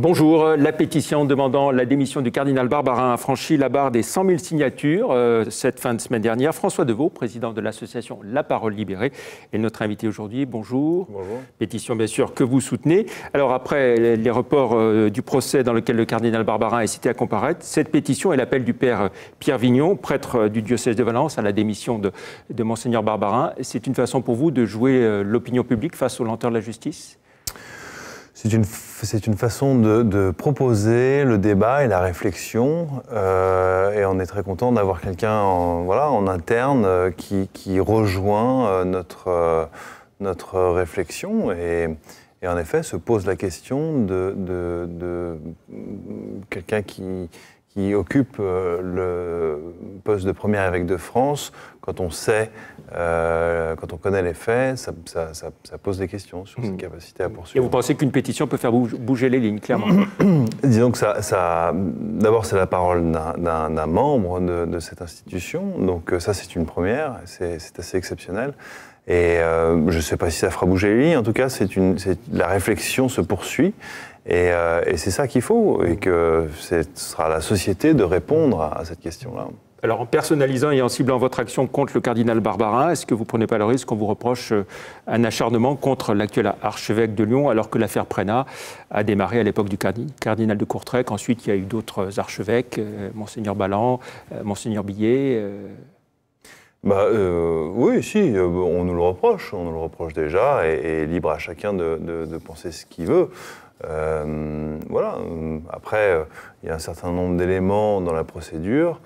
Bonjour. La pétition demandant la démission du cardinal Barbarin a franchi la barre des 100 000 signatures cette fin de semaine dernière. François Deveau, président de l'association La Parole Libérée, est notre invité aujourd'hui. Bonjour. Bonjour. Pétition, bien sûr, que vous soutenez. Alors, après les reports du procès dans lequel le cardinal Barbarin est cité à comparaître, cette pétition est l'appel du père Pierre Vignon, prêtre du diocèse de Valence, à la démission de Monseigneur Barbarin. C'est une façon pour vous de jouer l'opinion publique face aux lenteurs de la justice ? C'est une façon de proposer le débat et la réflexion, et on est très content d'avoir quelqu'un en interne qui rejoint notre réflexion et en effet se pose la question de quelqu'un qui occupe le poste de premier évêque de France. Quand on sait, quand on connaît les faits, ça pose des questions sur ses capacités à poursuivre. Et vous pensez qu'une pétition peut faire bouger les lignes, clairement? Disons que d'abord, c'est la parole d'un membre de cette institution, donc ça, c'est une première, c'est assez exceptionnel. Et je ne sais pas si ça fera bouger les lignes, en tout cas, la réflexion se poursuit. Et c'est ça qu'il faut, et que ce sera à la société de répondre à cette question-là. Alors, en personnalisant et en ciblant votre action contre le cardinal Barbarin, est-ce que vous ne prenez pas le risque qu'on vous reproche un acharnement contre l'actuel archevêque de Lyon, alors que l'affaire Prénat a démarré à l'époque du cardinal de Courtrai, qu'ensuite il y a eu d'autres archevêques, Monseigneur Ballan, Monseigneur Billet Oui, si, on nous le reproche déjà, et libre à chacun de penser ce qu'il veut. Voilà. Après, il y a un certain nombre d'éléments dans la procédure,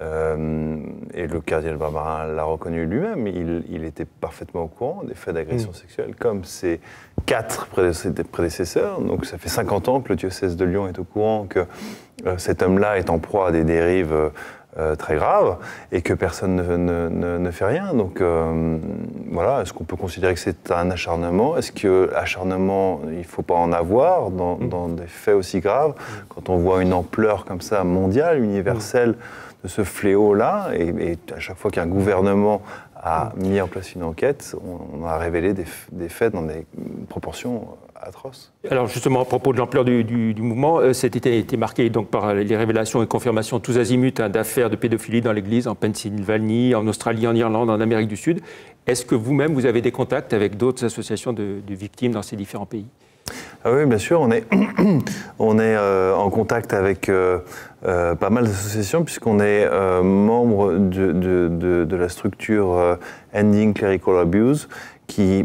et le cardinal Barbarin l'a reconnu lui-même. Il était parfaitement au courant des faits d'agression sexuelle, comme ses 4 prédécesseurs. Donc ça fait 50 ans que le diocèse de Lyon est au courant que cet homme-là est en proie à des dérives très graves et que personne ne fait rien. Donc voilà, est-ce qu'on peut considérer que c'est un acharnement? Est-ce que l'acharnement, il ne faut pas en avoir dans des faits aussi graves? Quand on voit une ampleur comme ça, mondiale, universelle, de ce fléau-là, et à chaque fois qu'un gouvernement a mis en place une enquête, on a révélé des faits dans des proportions atroces. Alors justement, à propos de l'ampleur du mouvement, cet été a été marqué donc, par les révélations et confirmations tous azimuts d'affaires de pédophilie dans l'Église, en Pennsylvanie, en Australie, en Irlande, en Amérique du Sud. Est-ce que vous-même, vous avez des contacts avec d'autres associations de victimes dans ces différents pays? Ah oui, bien sûr, on est en contact avec pas mal d'associations, puisqu'on est membre de la structure Ending Clerical Abuse, qui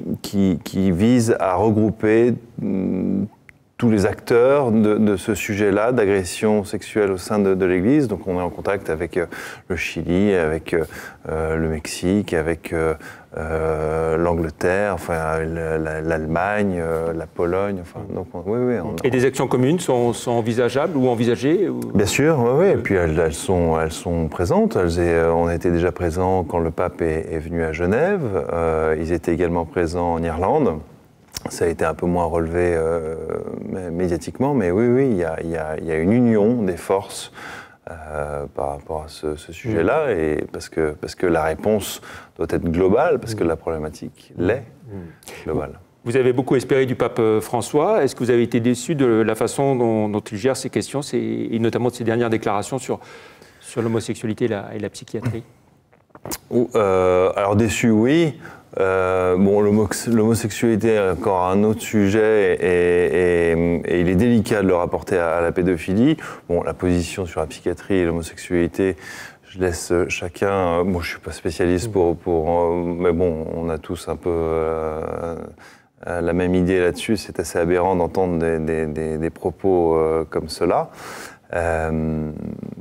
vise à regrouper tous les acteurs de ce sujet-là, d'agression sexuelle au sein de l'Église. Donc on est en contact avec le Chili, avec le Mexique, avec l'Angleterre, enfin l'Allemagne, la Pologne. Enfin, donc, oui, Et des actions communes sont envisageables ou envisagées Bien sûr, oui. Et puis elles sont présentes. On était déjà présents quand le pape est venu à Genève. Ils étaient également présents en Irlande. Ça a été un peu moins relevé médiatiquement, mais oui, il y a une union des forces par rapport à ce sujet-là, et parce que la réponse doit être globale, parce que la problématique l'est globale. Vous avez beaucoup espéré du pape François. Est-ce que vous avez été déçu de la façon dont il gère ces questions, et notamment de ses dernières déclarations sur l'homosexualité et la psychiatrie? Alors déçu, oui. L'homosexualité est encore un autre sujet, et il est délicat de le rapporter à la pédophilie. Bon, la position sur la psychiatrie et l'homosexualité, je laisse chacun. Moi, je suis pas spécialiste mais bon, on a tous un peu la même idée là-dessus. C'est assez aberrant d'entendre des propos comme cela.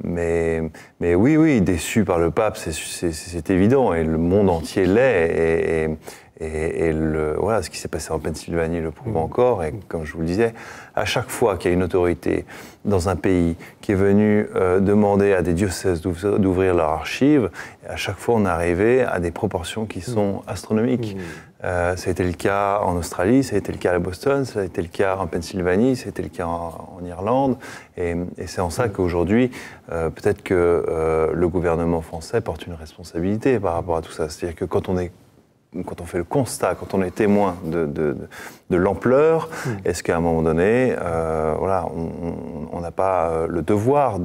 Mais oui, déçu par le pape, c'est évident, et le monde entier l'est, voilà, ce qui s'est passé en Pennsylvanie le prouve encore, et comme je vous le disais, à chaque fois qu'il y a une autorité dans un pays qui est venue demander à des diocèses d'ouvrir leurs archives, à chaque fois on est arrivé à des proportions qui sont astronomiques. Ça a été le cas en Australie, ça a été le cas à Boston, ça a été le cas en Pennsylvanie, ça a été le cas en Irlande, et c'est en ça qu'aujourd'hui, peut-être que le gouvernement français porte une responsabilité par rapport à tout ça. C'est-à-dire que quand on est quand on fait le constat, quand on est témoin de l'ampleur, est-ce qu'à un moment donné, voilà, on n'a pas le devoir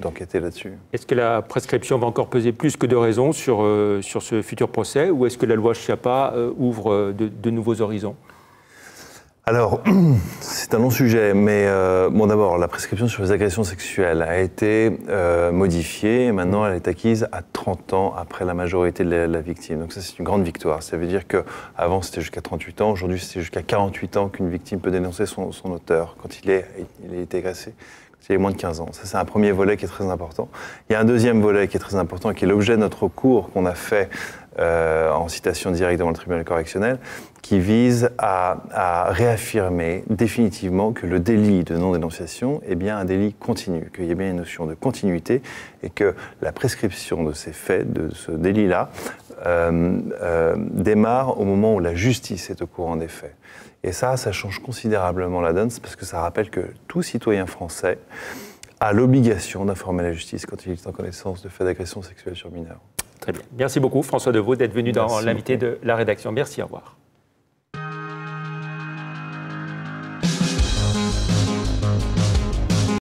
d'enquêter là-dessus? Est-ce que la prescription va encore peser plus que de raison sur ce futur procès, ou est-ce que la loi Schiappa ouvre de nouveaux horizons? Alors, c'est un long sujet, mais bon, d'abord, la prescription sur les agressions sexuelles a été modifiée. Et maintenant, elle est acquise à 30 ans après la majorité de la victime. Donc ça, c'est une grande victoire. Ça veut dire qu'avant, c'était jusqu'à 38 ans. Aujourd'hui, c'est jusqu'à 48 ans qu'une victime peut dénoncer son auteur quand il a été agressé. Il y a moins de 15 ans. Ça, c'est un premier volet qui est très important. Il y a un deuxième volet qui est très important, qui est l'objet de notre recours qu'on a fait en citation directe devant le tribunal correctionnel, qui vise à réaffirmer définitivement que le délit de non-dénonciation est bien un délit continu, qu'il y a bien une notion de continuité et que la prescription de ces faits, de ce délit-là, démarre au moment où la justice est au courant des faits. Et ça change considérablement la donne, parce que ça rappelle que tout citoyen français a l'obligation d'informer la justice quand il est en connaissance de faits d'agression sexuelle sur mineurs. Très bien. Merci beaucoup François Deveau d'être venu dans l'invité de la rédaction. Merci, au revoir.